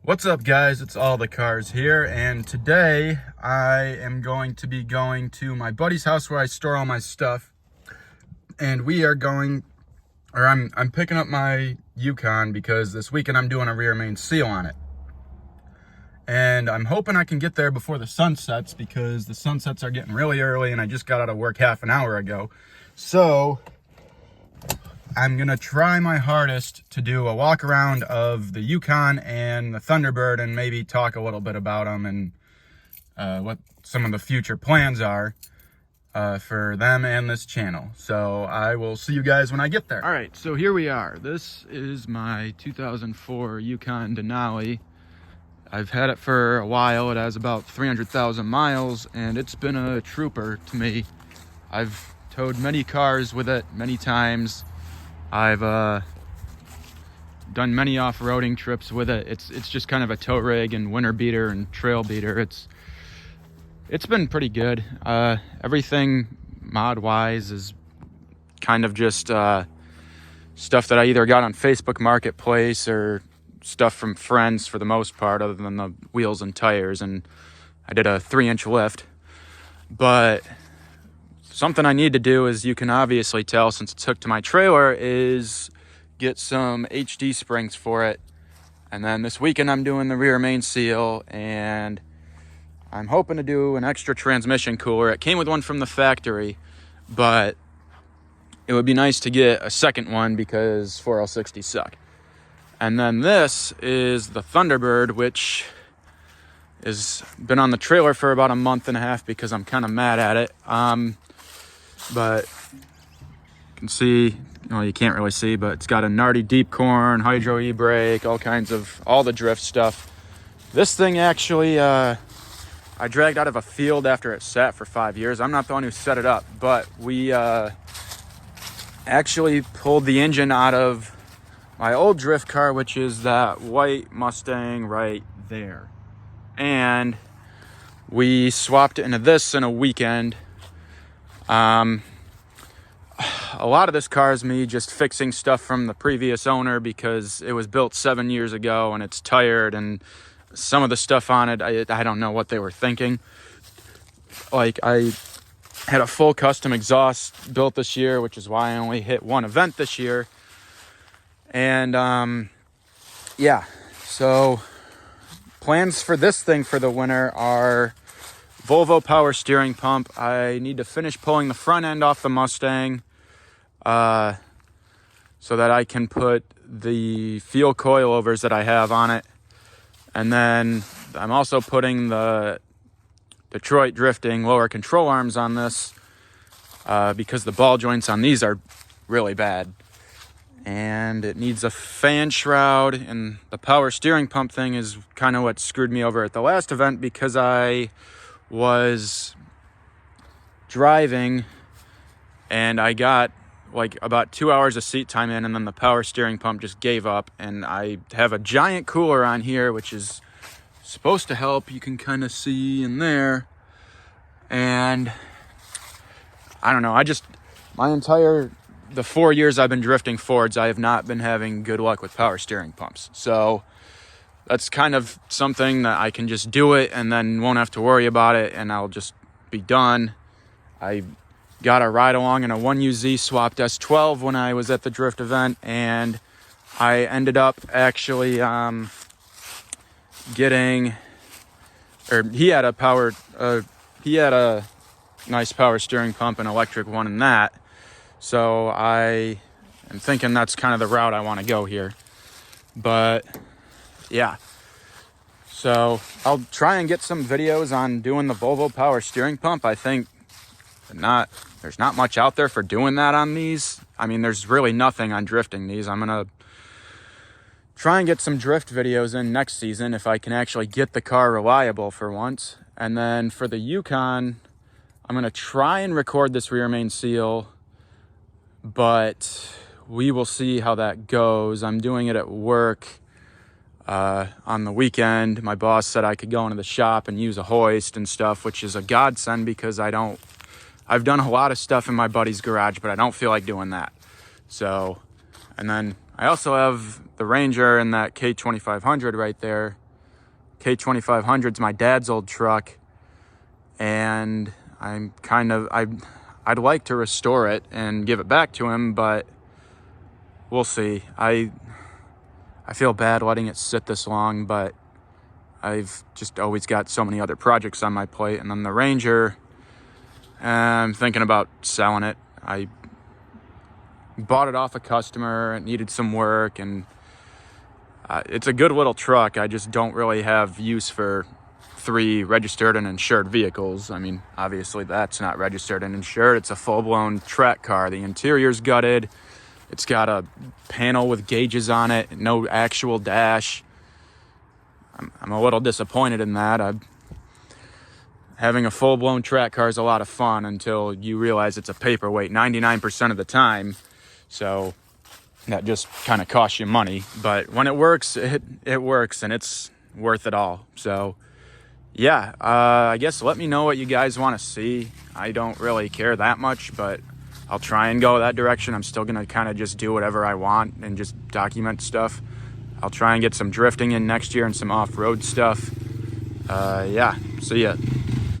What's up, guys? It's All the Cars here, and today I am going to be going to my buddy's house where I store all my stuff, and we are going, or I'm picking up my Yukon because this weekend I'm doing a rear main seal on it, and I'm hoping I can get there before the sun sets because the sunsets are getting really early, and I just got out of work half an hour ago, so I'm gonna try my hardest to do a walk around of the Yukon and the Thunderbird and maybe talk a little bit about them and what some of the future plans are for them and this channel. So I will see you guys when I get there. All right, so here we are. This is my 2004 Yukon Denali. I've had it for a while. It has about 300,000 miles and it's been a trooper to me. I've towed many cars with it many times. I've done many off-roading trips with it. It's just kind of a tow rig and winter beater and trail beater. It's been pretty good. Everything mod-wise is kind of just stuff that I either got on Facebook Marketplace or stuff from friends for the most part, other than the wheels and tires. And I did a 3-inch lift. But something I need to do, as you can obviously tell since it's hooked to my trailer, is get some HD springs for it. And then this weekend I'm doing the rear main seal, and I'm hoping to do an extra transmission cooler. It came with one from the factory, but it would be nice to get a second one because 4L60s suck. And then this is the Thunderbird, which has been on the trailer for about a month and a half because I'm kind of mad at it. But you can see, well, you can't really see, but it's got a Nardi deep corn, hydro e-brake, all the drift stuff. This thing actually, I dragged out of a field after it sat for 5 years. I'm not the one who set it up, but we actually pulled the engine out of my old drift car, which is that white Mustang right there. And we swapped it into this in a weekend. A lot of this car is me just fixing stuff from the previous owner because it was built 7 years ago and it's tired, and some of the stuff on it, I don't know what they were thinking. Like, I had a full custom exhaust built this year, which is why I only hit one event this year. And yeah, so plans for this thing for the winter are Volvo power steering pump. I need to finish pulling the front end off the Mustang so that I can put the fuel coilovers that I have on it. And then I'm also putting the Detroit drifting lower control arms on this because the ball joints on these are really bad. And it needs a fan shroud, and the power steering pump thing is kind of what screwed me over at the last event because I was driving and I got like about 2 hours of seat time in, and then the power steering pump just gave up. And I have a giant cooler on here which is supposed to help. You can kind of see in there, and I don't know, the 4 years I've been drifting Fords, I have not been having good luck with power steering pumps. So that's kind of something that I can just do it and then won't have to worry about it, and I'll just be done. I got a ride along in a 1UZ swapped S12 when I was at the drift event, and I ended up actually he had a nice power steering pump, an electric one in that. So I am thinking that's kind of the route I want to go here. But yeah, so I'll try and get some videos on doing the Volvo power steering pump. I think there's not much out there for doing that on these. I mean, there's really nothing on drifting these. I'm going to try and get some drift videos in next season if I can actually get the car reliable for once. And then for the Yukon, I'm going to try and record this rear main seal, but we will see how that goes. I'm doing it at work on the weekend. My boss said I could go into the shop and use a hoist and stuff, which is a godsend because I've done a lot of stuff in my buddy's garage, but I don't feel like doing that. So, and then I also have the Ranger and that K2500 right there. K2500's my dad's old truck, and I'd like to restore it and give it back to him, but we'll see. I feel bad letting it sit this long, but I've just always got so many other projects on my plate. And then the Ranger, I'm thinking about selling it. I bought it off a customer. It needed some work, and it's a good little truck. I just don't really have use for 3 registered and insured vehicles. I mean, obviously that's not registered and insured. It's a full-blown track car. The interior's gutted. It's got a panel with gauges on it, no actual dash. I'm a little disappointed in that. Having a full-blown track car is a lot of fun until you realize it's a paperweight 99% of the time. So that just kind of costs you money. But when it works, it works, and it's worth it all. So yeah, I guess let me know what you guys want to see. I don't really care that much, but I'll try and go that direction. I'm still going to kind of just do whatever I want and just document stuff. I'll try and get some drifting in next year and some off-road stuff. Yeah, see ya.